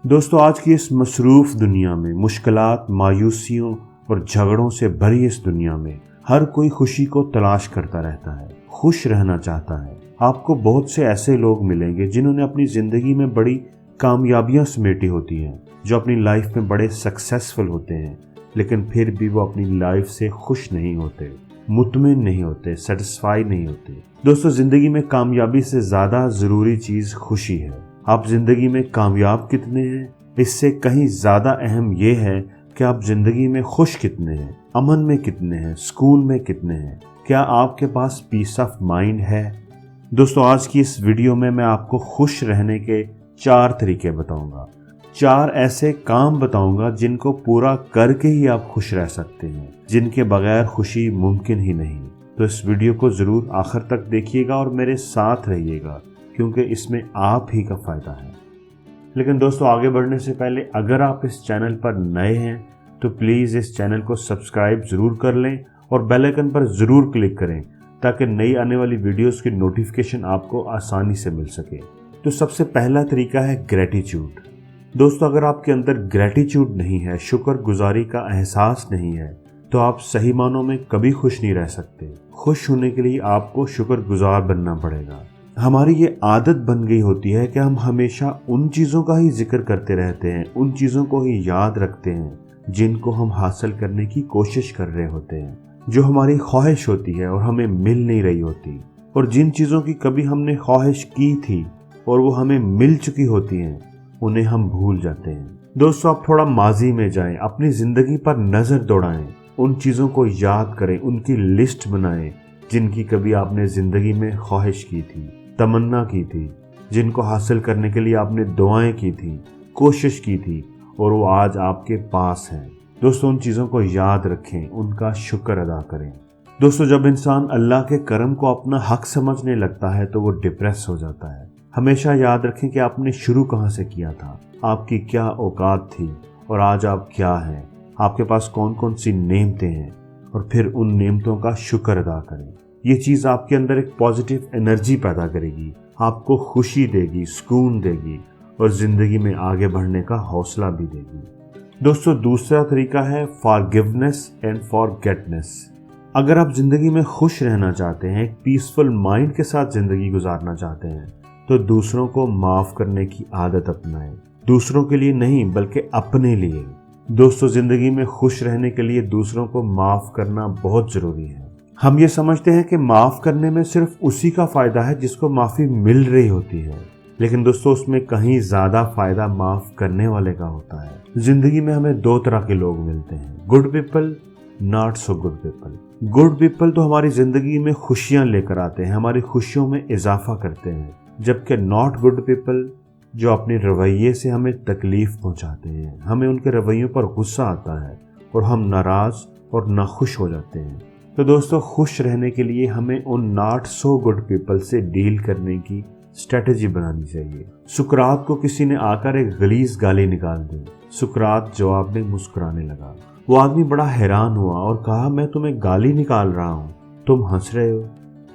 دوستو آج کی اس مصروف دنیا میں، مشکلات، مایوسیوں اور جھگڑوں سے بھری اس دنیا میں ہر کوئی خوشی کو تلاش کرتا رہتا ہے، خوش رہنا چاہتا ہے۔ آپ کو بہت سے ایسے لوگ ملیں گے جنہوں نے اپنی زندگی میں بڑی کامیابیاں سمیٹی ہوتی ہیں، جو اپنی لائف میں بڑے سکسیسفل ہوتے ہیں، لیکن پھر بھی وہ اپنی لائف سے خوش نہیں ہوتے، مطمئن نہیں ہوتے، سیٹسفائی نہیں ہوتے۔ دوستو زندگی میں کامیابی سے زیادہ ضروری چیز خوشی ہے۔ آپ زندگی میں کامیاب کتنے ہیں، اس سے کہیں زیادہ اہم یہ ہے کہ آپ زندگی میں خوش کتنے ہیں، امن میں کتنے ہیں، سکون میں کتنے ہیں، کیا آپ کے پاس پیس آف مائنڈ ہے۔ دوستو آج کی اس ویڈیو میں آپ کو خوش رہنے کے 4 طریقے بتاؤں گا، 4 ایسے کام بتاؤں گا جن کو پورا کر کے ہی آپ خوش رہ سکتے ہیں، جن کے بغیر خوشی ممکن ہی نہیں۔ تو اس ویڈیو کو ضرور آخر تک دیکھیے گا اور میرے ساتھ رہیے گا، کیونکہ اس میں آپ ہی کا فائدہ ہے۔ لیکن دوستو آگے بڑھنے سے پہلے اگر آپ اس چینل پر نئے ہیں تو پلیز اس چینل کو سبسکرائب ضرور کر لیں اور بیل آئیکن پر ضرور کلک کریں تاکہ نئی آنے والی ویڈیوز کی نوٹیفیکیشن آپ کو آسانی سے مل سکے۔ تو سب سے پہلا طریقہ ہے گریٹیچیوڈ۔ دوستو اگر آپ کے اندر گریٹیچیوڈ نہیں ہے، شکر گزاری کا احساس نہیں ہے، تو آپ صحیح معنوں میں کبھی خوش نہیں رہ سکتے۔ خوش ہونے کے لیے آپ کو شکر گزار بننا پڑے گا۔ ہماری یہ عادت بن گئی ہوتی ہے کہ ہم ہمیشہ ان چیزوں کا ہی ذکر کرتے رہتے ہیں، ان چیزوں کو ہی یاد رکھتے ہیں جن کو ہم حاصل کرنے کی کوشش کر رہے ہوتے ہیں، جو ہماری خواہش ہوتی ہے اور ہمیں مل نہیں رہی ہوتی، اور جن چیزوں کی کبھی ہم نے خواہش کی تھی اور وہ ہمیں مل چکی ہوتی ہیں انہیں ہم بھول جاتے ہیں۔ دوستو آپ تھوڑا ماضی میں جائیں، اپنی زندگی پر نظر دوڑائیں، ان چیزوں کو یاد کریں، ان کی لسٹ بنائیں جن کی کبھی آپ نے زندگی میں خواہش کی تھی، تمنا کی تھی، جن کو حاصل کرنے کے لیے آپ نے دعائیں کی تھی، کوشش کی تھی، اور وہ آج آپ کے پاس ہیں۔ دوستو ان چیزوں کو یاد رکھیں، ان کا شکر ادا کریں۔ دوستو جب انسان اللہ کے کرم کو اپنا حق سمجھنے لگتا ہے تو وہ ڈپریس ہو جاتا ہے۔ ہمیشہ یاد رکھیں کہ آپ نے شروع کہاں سے کیا تھا، آپ کی کیا اوقات تھی اور آج آپ کیا ہیں، آپ کے پاس کون کون سی نعمتیں ہیں، اور پھر ان نعمتوں کا شکر ادا کریں۔ یہ چیز آپ کے اندر ایک پازیٹیو انرجی پیدا کرے گی، آپ کو خوشی دے گی، سکون دے گی، اور زندگی میں آگے بڑھنے کا حوصلہ بھی دے گی۔ دوستو دوسرا طریقہ ہے فارگیونیس اینڈ فارگیٹنیس۔ اگر آپ زندگی میں خوش رہنا چاہتے ہیں، ایک پیسفل مائنڈ کے ساتھ زندگی گزارنا چاہتے ہیں، تو دوسروں کو معاف کرنے کی عادت اپنائیں۔ دوسروں کے لیے نہیں بلکہ اپنے لیے۔ دوستو زندگی میں خوش رہنے کے لیے دوسروں کو معاف کرنا بہت ضروری ہے۔ ہم یہ سمجھتے ہیں کہ معاف کرنے میں صرف اسی کا فائدہ ہے جس کو معافی مل رہی ہوتی ہے، لیکن دوستو اس میں کہیں زیادہ فائدہ معاف کرنے والے کا ہوتا ہے۔ زندگی میں ہمیں 2 طرح کے لوگ ملتے ہیں، good people, not so good people. Good people تو ہماری زندگی میں خوشیاں لے کر آتے ہیں، ہماری خوشیوں میں اضافہ کرتے ہیں، جبکہ ناٹ گڈ پیپل جو اپنے رویے سے ہمیں تکلیف پہنچاتے ہیں، ہمیں ان کے رویوں پر غصہ آتا ہے اور ہم ناراض اور ناخوش ہو جاتے ہیں۔ تو دوستو خوش رہنے کے لیے ہمیں in not so good people سے ڈیل کرنے کی اسٹریٹجی بنانی چاہیے۔ سقراط کو کسی نے آ کر ایک غلیظ گالی نکال دی۔ سقراط جواب میں مسکرانے لگا۔ وہ آدمی بڑا حیران ہوا اور کہا، میں تمہیں گالی نکال رہا ہوں، تم ہنس رہے ہو؟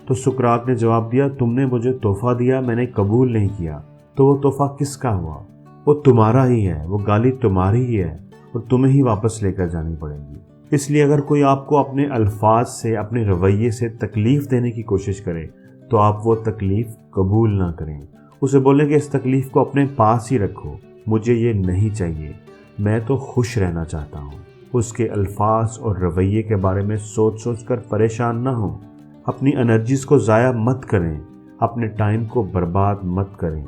تو سقراط نے جواب دیا، تم نے مجھے تحفہ دیا، میں نے قبول نہیں کیا، تو وہ تحفہ کس کا ہوا؟ وہ تمہارا ہی ہے، وہ گالی تمہاری ہی ہے اور تمہیں ہی واپس لے کر جانی پڑے گی۔ اس لیے اگر کوئی آپ کو اپنے الفاظ سے، اپنے رویے سے تکلیف دینے کی کوشش کرے تو آپ وہ تکلیف قبول نہ کریں۔ اسے بولیں کہ اس تکلیف کو اپنے پاس ہی رکھو، مجھے یہ نہیں چاہیے، میں تو خوش رہنا چاہتا ہوں۔ اس کے الفاظ اور رویے کے بارے میں سوچ سوچ کر پریشان نہ ہوں، اپنی انرجیز کو ضائع مت کریں، اپنے ٹائم کو برباد مت کریں۔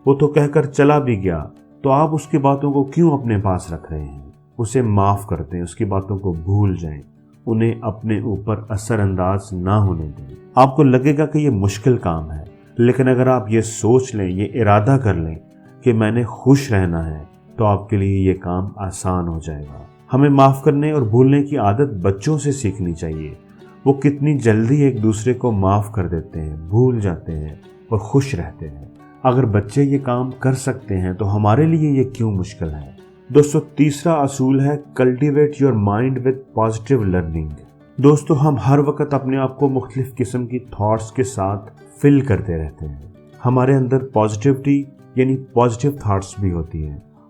وہ تو کہہ کر چلا بھی گیا، تو آپ اس کی باتوں کو کیوں اپنے پاس رکھ رہے ہیں؟ اسے معاف کر دیں، اس کی باتوں کو بھول جائیں، انہیں اپنے اوپر اثر انداز نہ ہونے دیں۔ آپ کو لگے گا کہ یہ مشکل کام ہے، لیکن اگر آپ یہ سوچ لیں، یہ ارادہ کر لیں کہ میں نے خوش رہنا ہے، تو آپ کے لیے یہ کام آسان ہو جائے گا۔ ہمیں معاف کرنے اور بھولنے کی عادت بچوں سے سیکھنی چاہیے۔ وہ کتنی جلدی ایک دوسرے کو معاف کر دیتے ہیں، بھول جاتے ہیں اور خوش رہتے ہیں۔ اگر بچے یہ کام کر سکتے ہیں تو ہمارے لیے یہ کیوں مشکل ہے؟ دوستو تیسرا اصول ہے cultivate your mind with positive learning. دوستو ہم ہر وقت اپنے آپ کو مختلف قسم کی تھاٹس کے ساتھ فل کرتے رہتے ہیں۔ ہمارے اندر پازیٹیوٹی یعنی پازیٹیو تھاٹس بھی ہوتی ہیں